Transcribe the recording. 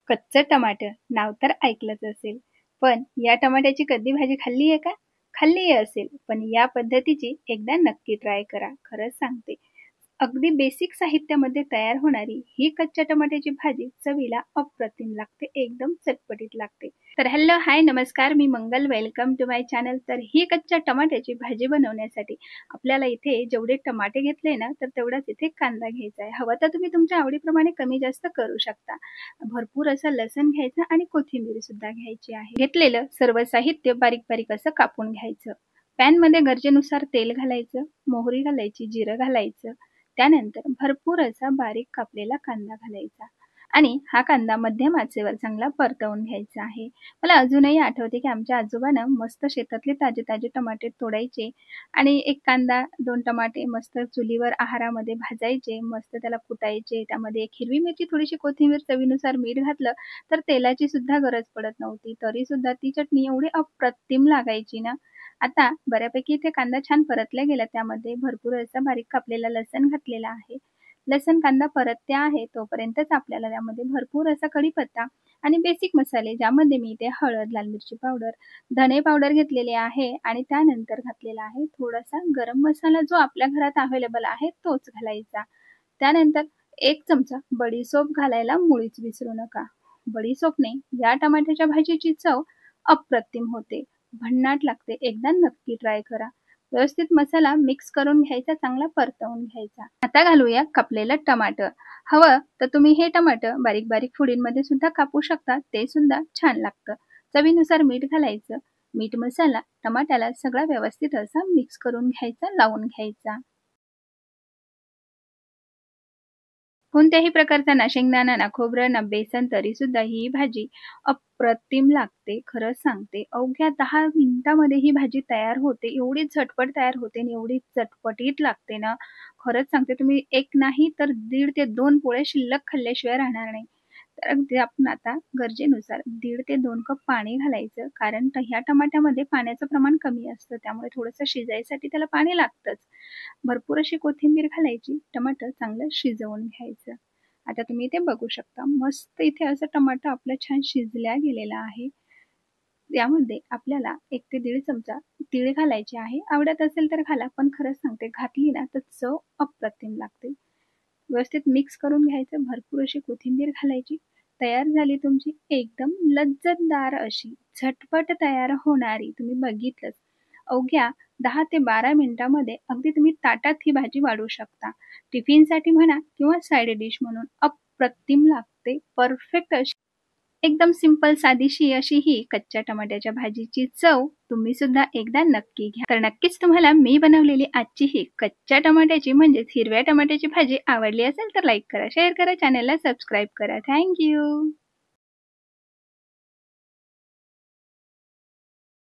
कच्चं टमाटर नाव तर ऐकलंच असेल, पण या टमाट्याची कधी भाजी खाल्ली आहे का? खाल्ली असेल, पण या पद्धतीची एकदा नक्की ट्राय करा. खरंच सांगते. अगदी बेसिक साहित्यामध्ये तयार होणारी ही कच्च्या टमाट्याची भाजी चवीला अप्रतिम लागते, एकदम चटपटीत लागते. तर हॅलो, हाय, नमस्कार, मी Mangal. Welcome to my channel. तर ही कच्च्या टमाट्याची भाजी बनवण्यासाठी आपल्याला इथे जेवढे टमाटे घेतले ना, तर तेवढाच इथे कांदा घ्यायचा आहे. हवा तर तुम्ही तुमच्या आवडीप्रमाणे कमी जास्त करू शकता. भरपूर असं लसण घ्यायचं आणि कोथिंबीर सुद्धा घ्यायची आहे. घेतलेलं सर्व साहित्य बारीक बारीक असं कापून घ्यायचं. पॅनमध्ये गरजेनुसार तेल घालायचं, मोहरी घालायची, जिरं घालायचं. त्यानंतर भरपूर असा बारीक कापलेला कांदा घालायचा आणि हा कांदा मध्यम आचेवर चांगला परतवून घ्यायचा आहे. मला अजूनही आठवते की आमच्या आजोबानं मस्त शेतातले ताजे ताजे टमाटे तोडायचे आणि एक कांदा, 2 टमाटे मस्त चुलीवर आहारामध्ये भाजायचे, मस्त त्याला कुटायचे. त्यामध्ये एक हिरवी मिरची, थोडीशी कोथिंबीर, चवीनुसार मीठ घातलं तर तेलाची सुद्धा गरज पडत नव्हती. तरी सुद्धा ती चटणी एवढी अप्रतिम लागायची ना. आता बऱ्यापैकी इथे कांदा छान परतला गेला. त्यामध्ये भरपूर असा बारीक कापलेला लसण घातलेला आहे. लसण कांदा परतते आहे तोपर्यंतच आपल्याला त्यामध्ये भरपूर असा कढीपत्ता आणि बेसिक मसाले, ज्यामध्ये मी इथे हळद, लाल मिरची पावडर, धने पावडर घेतलेले आहे आणि त्यानंतर घातलेला आहे थोडासा गरम मसाला, जो आपल्या घरात अवेलेबल आहे तोच घालायचा. त्यानंतर 1 चमचा बडीशोप घालायला मुळीच विसरू नका. बडीशोपने या टमाट्याच्या भाजीची चव अप्रतिम होते, भन्नाट लागते. एकदा नक्की ट्राय करा. व्यवस्थित मसाला मिक्स करून घ्यायचा, चांगला परतवून घ्यायचा. आता घालूया कापलेलं टमाटर. हवं तर तुम्ही हे टमाटर बारीक बारीक फोडींमध्ये सुद्धा कापू शकता, ते सुद्धा छान लागतं. चवीनुसार मीठ घालायचं. मीठ, मसाला टमाट्याला सगळा व्यवस्थित असा मिक्स करून घ्यायचा, लावून घ्यायचा. कोणत्याही प्रकारचा ना शेंगदाणा, ना खोबरं, ना बेसन, तरी सुद्धा ही भाजी अप्रतिम लागते. खरंच सांगते. अवघ्या 10 मिनिटामध्ये ही भाजी तयार होते. एवढी झटपट तयार होते आणि एवढी चटपटीत लागते ना. खरंच सांगते, तुम्ही 1 नाही तर 1.5 ते 2 पोळ्या शिल्लक खाल्ल्याशिवाय राहणार नाही. तर अगदी आपण आता गरजेनुसार 1.5 ते 2 कप पाणी घालायचं, कारण ह्या टमाट्यामध्ये पाण्याचं प्रमाण कमी असतं, त्यामुळे थोडंसं शिजायसाठी त्याला पाणी लागतंच. भरपूर अशी कोथिंबीर घालायची. टमाटर चांगलं शिजवून घ्यायचं. आता तुम्ही इथे बघू शकता, मस्त इथे असं टमाटर आपलं छान शिजल्या गेलेलं आहे. यामध्ये आपल्याला 1 ते 1.5 चमचा तीळ घालायचे आहे. आवडत असेल तर घाला, पण खरंच सांगते, घातली ना तर चव अप्रतिम लागते. व्यवस्थित मिक्स करून घ्यायचं. भरपूर अशी कोथिंबीर घालायची. तयार झाली तुमची एकदम लज्जतदार अशी झटपट तयार होणारी, तुम्ही बघितलंच, अवघ्या 10 ते 12 मिनिटामध्ये अगदी तुम्ही ताटात ही भाजी वाढू शकता. टिफिनसाठी म्हणा किंवा साइड डिश म्हणून अप्रतिम लागते. परफेक्ट अशी एकदम सिंपल साधीशी अशी ही कच्च्या टमाट्याच्या भाजीची चव तुम्ही सुद्धा एकदा नक्की घ्या. तर नक्कीच तुम्हाला मी बनवलेली आजची ही कच्च्या टमाट्याची म्हणजेच हिरव्या टमाट्याची भाजी आवडली असेल तर लाईक करा, शेअर करा, चॅनलला सबस्क्राईब करा. Thank you.